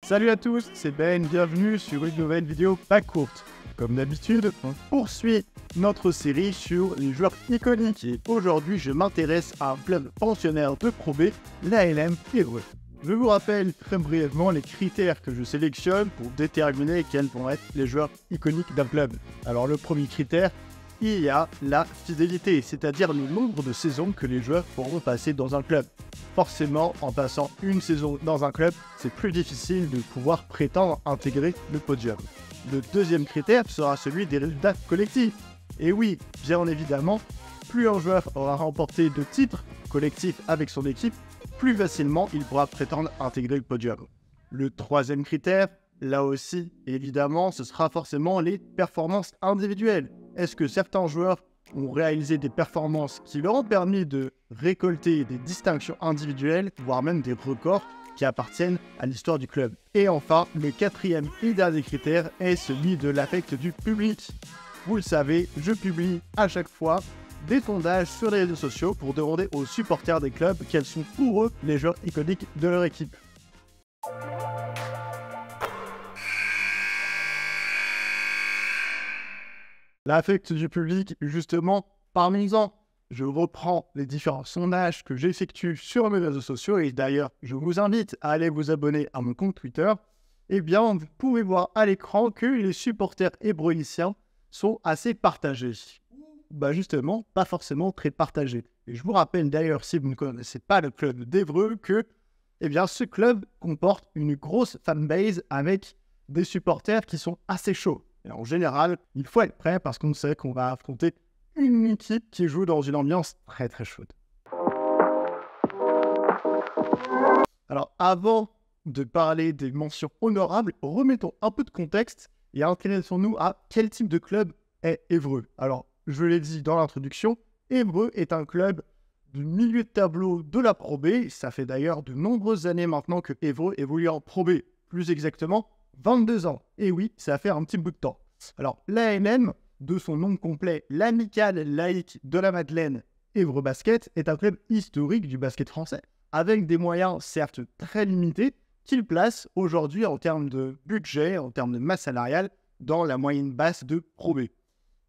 Salut à tous, c'est Ben, bienvenue sur une nouvelle vidéo pas courte. Comme d'habitude, on poursuit notre série sur les joueurs iconiques et aujourd'hui je m'intéresse à un club pensionnaire de Pro B, l'ALM Évreux. Je vous rappelle très brièvement les critères que je sélectionne pour déterminer quels vont être les joueurs iconiques d'un club. Alors le premier critère, il y a la fidélité, c'est-à-dire le nombre de saisons que les joueurs pourront passer dans un club. Forcément, en passant une saison dans un club, c'est plus difficile de pouvoir prétendre intégrer le podium. Le deuxième critère sera celui des résultats collectifs. Et oui, bien évidemment, plus un joueur aura remporté de titres collectifs avec son équipe, plus facilement il pourra prétendre intégrer le podium. Le troisième critère, là aussi, évidemment, ce sera forcément les performances individuelles. Est-ce que certains joueurs ont réalisé des performances qui leur ont permis de récolter des distinctions individuelles, voire même des records qui appartiennent à l'histoire du club. Et enfin, le quatrième et dernier critère est celui de l'affect du public. Vous le savez, je publie à chaque fois des sondages sur les réseaux sociaux pour demander aux supporters des clubs quels sont pour eux les joueurs iconiques de leur équipe. L'affect du public, justement, parmi-en. Je reprends les différents sondages que j'effectue sur mes réseaux sociaux et d'ailleurs, je vous invite à aller vous abonner à mon compte Twitter. Eh bien, vous pouvez voir à l'écran que les supporters évreusiens sont assez partagés. Justement, pas forcément très partagés. Et je vous rappelle d'ailleurs, si vous ne connaissez pas le club d'Évreux, que ce club comporte une grosse fanbase avec des supporters qui sont assez chauds. Et en général, il faut être prêt parce qu'on sait qu'on va affronter une équipe qui joue dans une ambiance très très chaude. Alors avant de parler des mentions honorables, remettons un peu de contexte et intéressons-nous à quel type de club est Évreux. Alors, je l'ai dit dans l'introduction, Évreux est un club du milieu de tableau de la Pro B. Ça fait d'ailleurs de nombreuses années maintenant que Évreux évolue en Pro B, plus exactement 22 ans. Et oui, ça fait un petit bout de temps. Alors, l'ALM, de son nom complet, l'Amicale Laïque de la Madeleine Évreux Basket, est un club historique du basket français, avec des moyens certes très limités, qu'il place aujourd'hui en termes de budget, en termes de masse salariale, dans la moyenne basse de Pro B.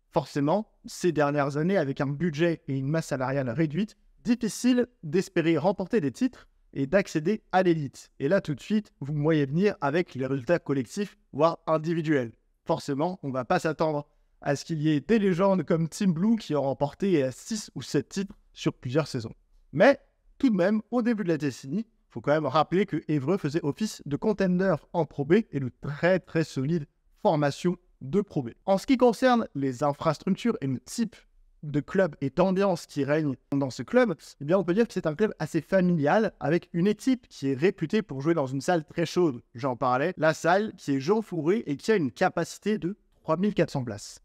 Forcément, ces dernières années, avec un budget et une masse salariale réduite, difficile d'espérer remporter des titres et d'accéder à l'élite. Et là, tout de suite, vous me voyez venir avec les résultats collectifs, voire individuels. Forcément, on ne va pas s'attendre à ce qu'il y ait des légendes comme Team Blue qui ont remporté 6 ou 7 titres sur plusieurs saisons. Mais, tout de même, au début de la décennie, il faut quand même rappeler que Évreux faisait office de contender en Pro B et de très très solide formation de Pro B. En ce qui concerne les infrastructures et le type de club et d'ambiance qui règne dans ce club, on peut dire que c'est un club assez familial avec une équipe qui est réputée pour jouer dans une salle très chaude. J'en parlais, la salle qui est Jean Fourré et qui a une capacité de 3400 places.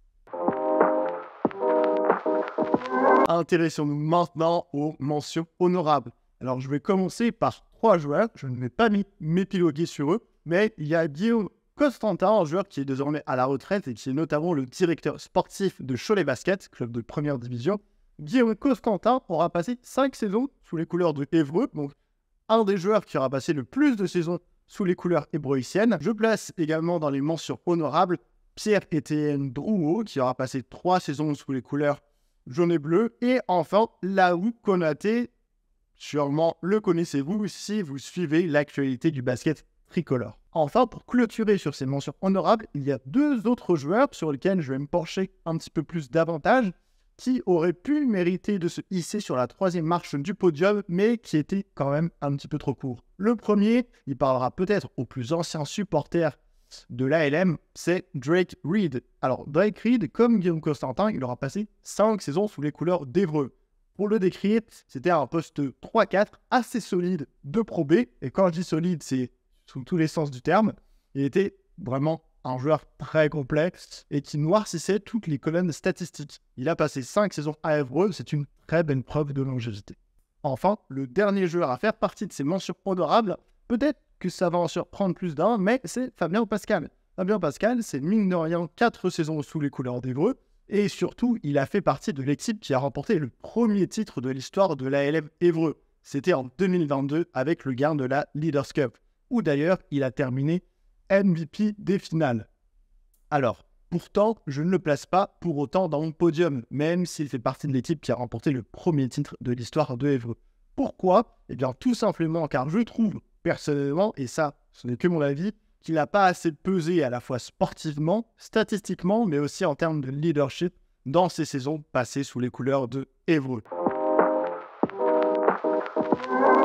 Intéressons-nous maintenant aux mentions honorables. Alors je vais commencer par 3 joueurs, je ne vais pas m'épiloguer sur eux, mais il y a Guillaume Costantin, un joueur qui est désormais à la retraite et qui est notamment le directeur sportif de Cholet Basket, club de première division. Guillaume Costantin aura passé 5 saisons sous les couleurs de Évreux, donc un des joueurs qui aura passé le plus de saisons sous les couleurs évreusiennes. Je place également dans les mentions honorables Pierre-Étienne Drouot, qui aura passé 3 saisons sous les couleurs jaune et bleu. Et enfin, Laou Konaté, sûrement le connaissez-vous si vous suivez l'actualité du basket tricolore. Enfin, pour clôturer sur ces mentions honorables, il y a 2 autres joueurs sur lesquels je vais me pencher un petit peu plus davantage, qui auraient pu mériter de se hisser sur la 3e marche du podium, mais qui étaient quand même un petit peu trop courts. Le premier, il parlera peut-être aux plus anciens supporters de l'ALM, c'est Drake Reed. Alors, Drake Reed, comme Guillaume Costantin, il aura passé 5 saisons sous les couleurs d'Évreux. Pour le décrire, c'était un poste 3-4 assez solide de Pro B, et quand je dis solide, c'est sous tous les sens du terme. Il était vraiment un joueur très complexe et qui noircissait toutes les colonnes statistiques. Il a passé 5 saisons à Évreux, c'est une très bonne preuve de longévité. Enfin, le dernier joueur à faire partie de ces mentions honorables, peut-être que ça va en surprendre plus d'un, mais c'est Fabien Pascal. Fabien Pascal, c'est mine de rien 4 saisons sous les couleurs d'Évreux, et surtout, il a fait partie de l'équipe qui a remporté le premier titre de l'histoire de l'ALM Évreux. C'était en 2022 avec le gain de la Leaders Cup. où d'ailleurs il a terminé MVP des finales. Alors, pourtant, je ne le place pas pour autant dans mon podium, même s'il fait partie de l'équipe qui a remporté le premier titre de l'histoire de Évreux. Pourquoi? Eh bien, tout simplement car je trouve, personnellement, et ça, ce n'est que mon avis, qu'il n'a pas assez pesé à la fois sportivement, statistiquement, mais aussi en termes de leadership dans ces saisons passées sous les couleurs de Évreux.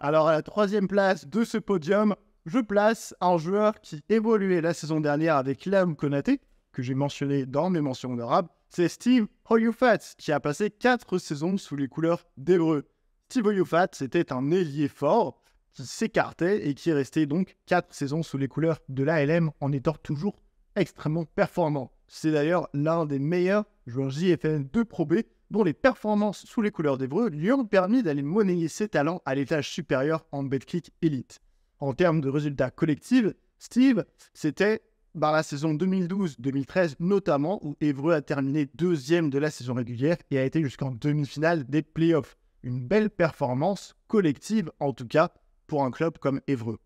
Alors, à la troisième place de ce podium, je place un joueur qui évoluait la saison dernière avec Lam Konaté, que j'ai mentionné dans mes mentions honorables, c'est Steve Oyufat, qui a passé 4 saisons sous les couleurs d'Évreux. Steve Oyufat, c'était un ailier fort qui s'écartait et qui restait donc 4 saisons sous les couleurs de l'ALM en étant toujours extrêmement performant. C'est d'ailleurs l'un des meilleurs joueurs JFL de Pro B dont les performances sous les couleurs d'Évreux lui ont permis d'aller monnayer ses talents à l'étage supérieur en Betclic Elite. En termes de résultats collectifs, Steve, c'était dans la saison 2012-2013 notamment, où Évreux a terminé 2e de la saison régulière et a été jusqu'en demi-finale des playoffs. Une belle performance collective, en tout cas, pour un club comme Évreux.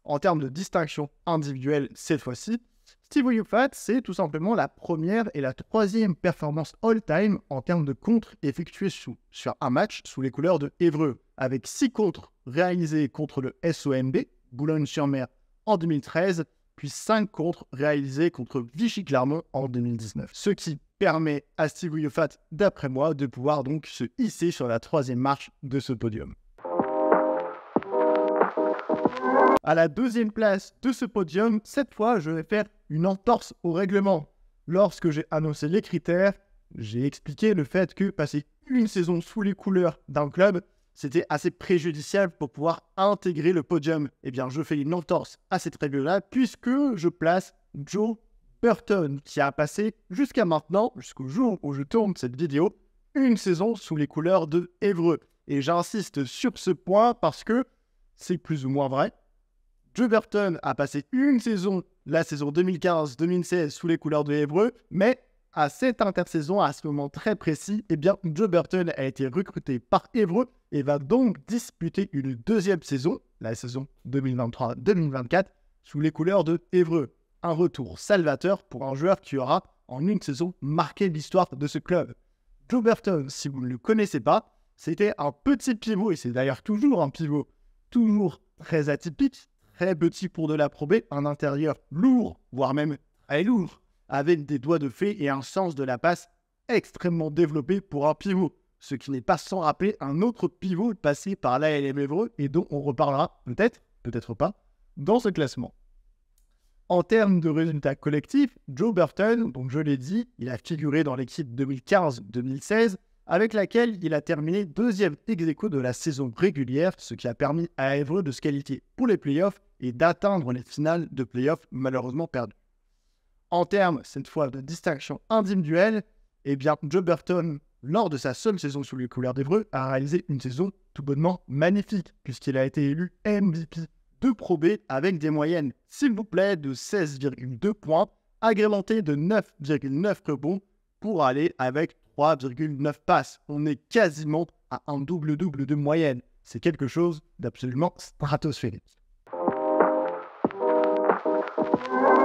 En termes de distinction individuelle, cette fois-ci, Steve Oyufat, c'est tout simplement la première et la 3e performance all-time en termes de contres effectués sur un match sous les couleurs de Évreux, avec 6 contres réalisés contre le SOMB, Boulogne-sur-Mer, en 2013, puis 5 contres réalisés contre Vichy-Clermont en 2019. Ce qui permet à Steve Oyufat, d'après moi, de pouvoir donc se hisser sur la 3e marche de ce podium. À la 2e place de ce podium, cette fois, je vais faire une entorse au règlement. Lorsque j'ai annoncé les critères, j'ai expliqué le fait que passer une saison sous les couleurs d'un club, c'était assez préjudiciable pour pouvoir intégrer le podium. Eh bien, je fais une entorse à cette règle-là puisque je place Joe Burton, qui a passé jusqu'à maintenant, jusqu'au jour où je tourne cette vidéo, une saison sous les couleurs de Évreux. Et j'insiste sur ce point parce que c'est plus ou moins vrai. Joe Burton a passé une saison, la saison 2015-2016, sous les couleurs de Évreux, mais à cette intersaison, à ce moment très précis, eh bien, Joe Burton a été recruté par Évreux et va donc disputer une 2e saison, la saison 2023-2024, sous les couleurs de Évreux. Un retour salvateur pour un joueur qui aura, en une saison, marqué l'histoire de ce club. Joe Burton, si vous ne le connaissez pas, c'était un petit pivot, et c'est d'ailleurs toujours un pivot, toujours très atypique, très petit pour de la Pro B, un intérieur lourd, voire même très lourd, avec des doigts de fée et un sens de la passe extrêmement développé pour un pivot. Ce qui n'est pas sans rappeler un autre pivot passé par l'ALM Évreux et dont on reparlera peut-être, peut-être pas, dans ce classement. En termes de résultats collectifs, Joe Burton, donc je l'ai dit, il a figuré dans l'équipe 2015-2016, avec laquelle il a terminé 2e ex-aequo de la saison régulière, ce qui a permis à Évreux de se qualifier pour les playoffs et d'atteindre les finales de playoffs malheureusement perdues. En termes, cette fois, de distinction individuelle, eh bien, Joe Burton, lors de sa seule saison sous les couleurs d'Évreux, a réalisé une saison tout bonnement magnifique, puisqu'il a été élu MVP de Pro B avec des moyennes, s'il vous plaît, de 16,2 points, agrémentées de 9,9 rebonds pour aller avec 3,9 passes. On est quasiment à un double-double de moyenne. C'est quelque chose d'absolument stratosphérique.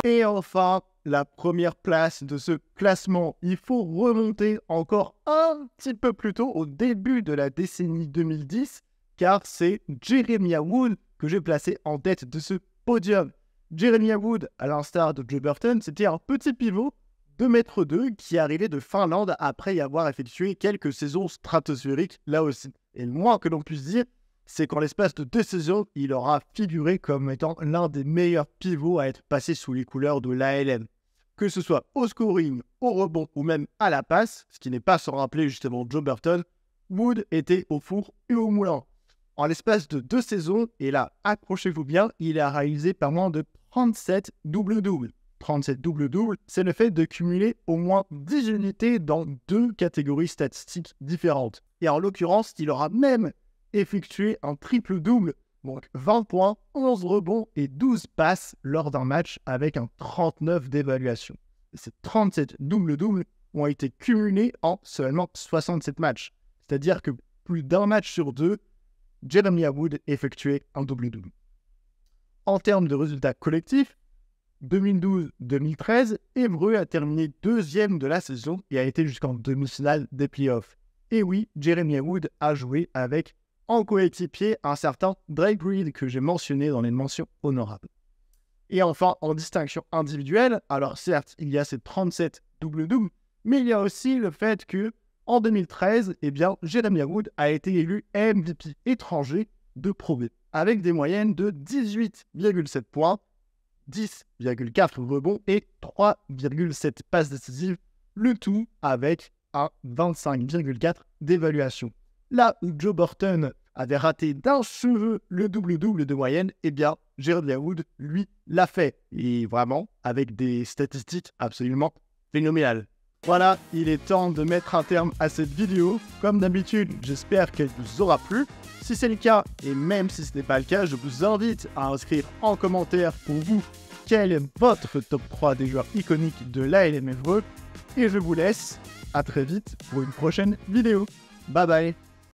Et enfin, la première place de ce classement. Il faut remonter encore un petit peu plus tôt, au début de la décennie 2010, car c'est Jeremiah Wood que j'ai placé en tête de ce podium. Jeremiah Wood, à l'instar de Joe Burton, c'était un petit pivot de 2,2 m qui arrivait de Finlande après y avoir effectué quelques saisons stratosphériques là aussi. Et le moins que l'on puisse dire, c'est qu'en l'espace de 2 saisons, il aura figuré comme étant l'un des meilleurs pivots à être passé sous les couleurs de l'ALM. Que ce soit au scoring, au rebond ou même à la passe, ce qui n'est pas sans rappeler justement Joe Burton, Wood était au four et au moulin. En l'espace de 2 saisons, et là, accrochez-vous bien, il a réalisé pas moins de 37 double-double. 37 double-double, c'est le fait de cumuler au moins 10 unités dans 2 catégories statistiques différentes. Et en l'occurrence, il aura même effectué un triple-double, donc 20 points, 11 rebonds et 12 passes lors d'un match avec un 39 d'évaluation. Ces 37 double-double ont été cumulés en seulement 67 matchs. C'est-à-dire que plus d'un match sur 2, Jeremiah Wood effectuait un double-double. En termes de résultats collectifs, 2012-2013, Évreux a terminé deuxième de la saison et a été jusqu'en demi-finale des playoffs. Et oui, Jeremy Wood a joué avec en coéquipier un certain Drake Reed que j'ai mentionné dans les mentions honorables. Et enfin, en distinction individuelle, alors certes, il y a ces 37 double-double, mais il y a aussi le fait que en 2013, Jeremy Wood a été élu MVP étranger de Pro B, avec des moyennes de 18,7 points, 10,4 rebonds et 3,7 passes décisives, le tout avec un 25,4 d'évaluation. Là où Joe Burton avait raté d'un cheveu le double-double de moyenne, Jeremy Wood, lui, l'a fait. Et vraiment, avec des statistiques absolument phénoménales. Voilà, il est temps de mettre un terme à cette vidéo. Comme d'habitude, j'espère qu'elle vous aura plu. Si c'est le cas, et même si ce n'est pas le cas, je vous invite à inscrire en commentaire pour vous quel est votre top 3 des joueurs iconiques de l'ALM Évreux. Et je vous laisse à très vite pour une prochaine vidéo. Bye bye.